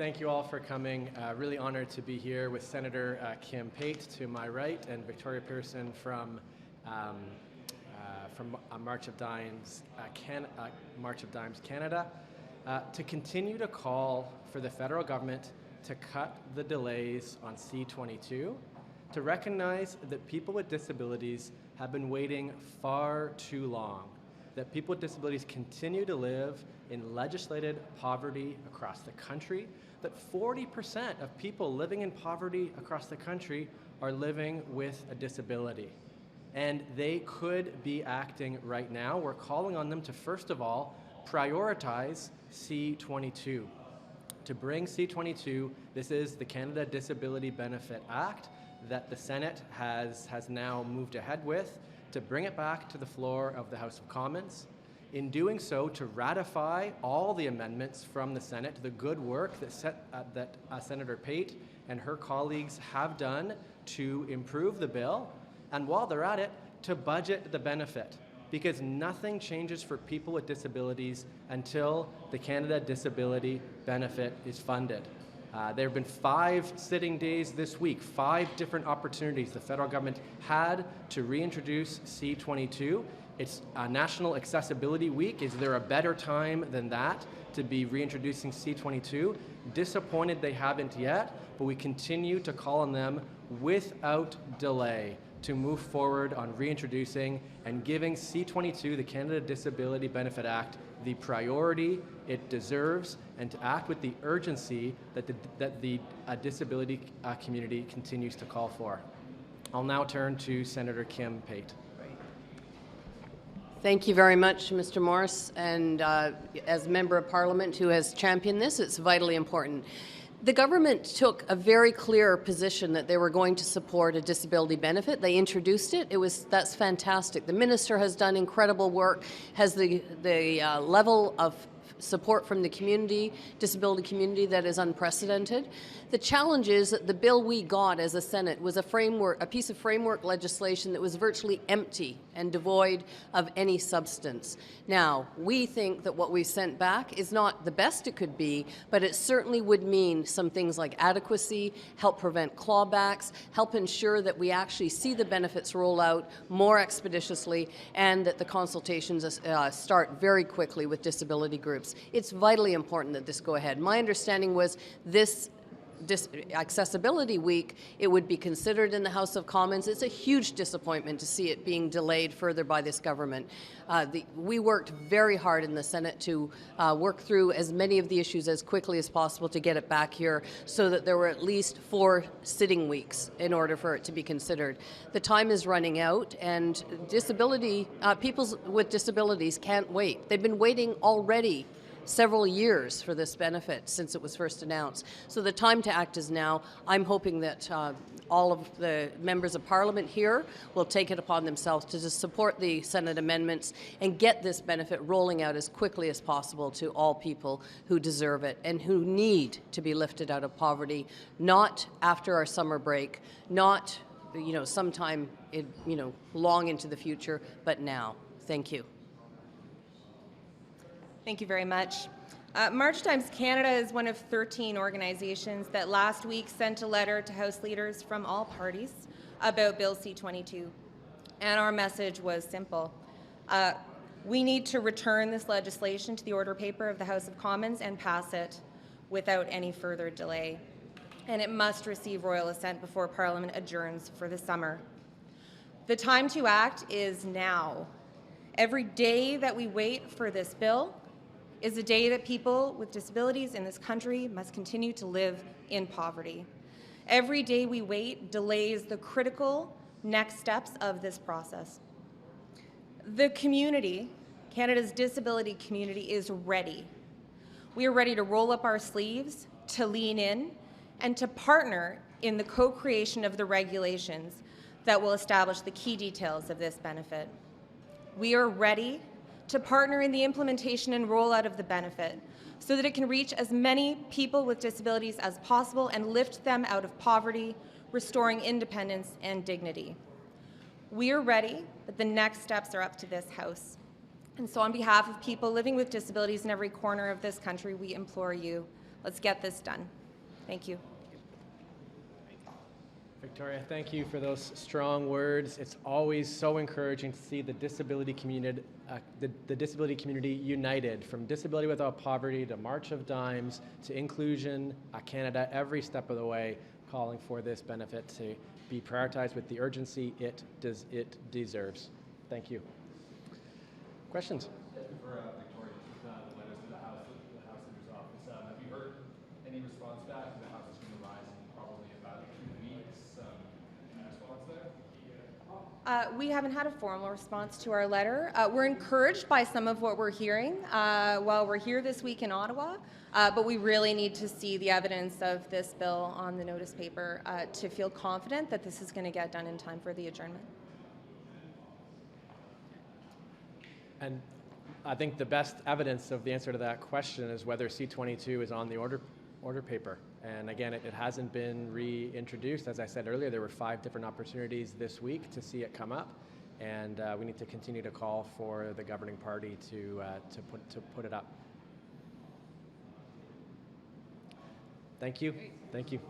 thank you all for coming. Really honored to be here with Senator Kim Pate to my right and Victoria Pearson from March of Dimes Canada, to continue to call for the federal government to cut the delays on C-22, to recognize that people with disabilities have been waiting far too long, that people with disabilities continue to live in legislated poverty across the country, that 40% of people living in poverty across the country are living with a disability. And they could be acting right now. We're calling on them to, first of all, prioritize C-22. To bring C-22, this is the Canada Disability Benefit Act that the Senate has now moved ahead with, to bring it back to the floor of the House of Commons. In doing so, to ratify all the amendments from the Senate, the good work that Senator Pate and her colleagues have done to improve the bill, and while they're at it, to budget the benefit, because nothing changes for people with disabilities until the Canada Disability Benefit is funded. There have been 5 sitting days this week, 5 different opportunities the federal government had to reintroduce C-22. It's National Accessibility Week. Is there a better time than that to be reintroducing C-22? Disappointed they haven't yet, but we continue to call on them without delay to move forward on reintroducing and giving C-22, the Canada Disability Benefit Act, the priority it deserves, and to act with the urgency that the disability community continues to call for. I'll now turn to Senator Kim Pate. Thank you very much, Mr. Morrice. And as a member of Parliament who has championed this, it's vitally important. The government took a very clear position that they were going to support a disability benefit. They introduced it. That's fantastic. The minister has done incredible work, has the level of support from the community, disability community, that is unprecedented. The challenge is that the bill we got as a Senate was a piece of framework legislation that was virtually empty and devoid of any substance. Now, we think that what we sent back is not the best it could be, but it certainly would mean some things like adequacy, help prevent clawbacks, help ensure that we actually see the benefits roll out more expeditiously, and that the consultations start very quickly with disability groups. It's vitally important that this go ahead. My understanding was this Accessibility Week, it would be considered in the House of Commons. It's a huge disappointment to see it being delayed further by this government. We worked very hard in the Senate to work through as many of the issues as quickly as possible to get it back here, so that there were at least 4 sitting weeks in order for it to be considered. The time is running out, and people with disabilities can't wait. They've been waiting already several years for this benefit since it was first announced. So the time to act is now. I'm hoping that all of the members of Parliament here will take it upon themselves to just support the Senate amendments and get this benefit rolling out as quickly as possible to all people who deserve it and who need to be lifted out of poverty, not after our summer break, not sometime long into the future, but now. Thank you. Thank you very much. March Times Canada is one of 13 organizations that last week sent a letter to House leaders from all parties about Bill C-22. And our message was simple. We need to return this legislation to the order paper of the House of Commons and pass it without any further delay. And it must receive royal assent before Parliament adjourns for the summer. The time to act is now. Every day that we wait for this bill is a day that people with disabilities in this country must continue to live in poverty. Every day we wait delays the critical next steps of this process. The community, Canada's disability community, is ready. We are ready to roll up our sleeves, to lean in, and to partner in the co-creation of the regulations that will establish the key details of this benefit. We are ready to partner in the implementation and rollout of the benefit so that it can reach as many people with disabilities as possible and lift them out of poverty, restoring independence and dignity. We are ready, but the next steps are up to this House. And so on behalf of people living with disabilities in every corner of this country, we implore you, Let's get this done. Thank you. Victoria, thank you for those strong words. It's always so encouraging to see the disability community, the disability community united, from Disability Without Poverty to March of Dimes to Inclusion Canada, every step of the way, calling for this benefit to be prioritized with the urgency it deserves. Thank you. Questions? For Victoria, just the letters to the House Leader's Office. Have you heard any response back? The House is going to rise in probably about 2 weeks. Any response there? We haven't had a formal response to our letter. We're encouraged by some of what we're hearing while we're here this week in Ottawa, but we really need to see the evidence of this bill on the notice paper to feel confident that this is going to get done in time for the adjournment. And I think the best evidence of the answer to that question is whether C-22 is on the order paper. And again, it hasn't been reintroduced. As I said earlier, there were 5 different opportunities this week to see it come up, and we need to continue to call for the governing party to put it up. Thank you. Thank you.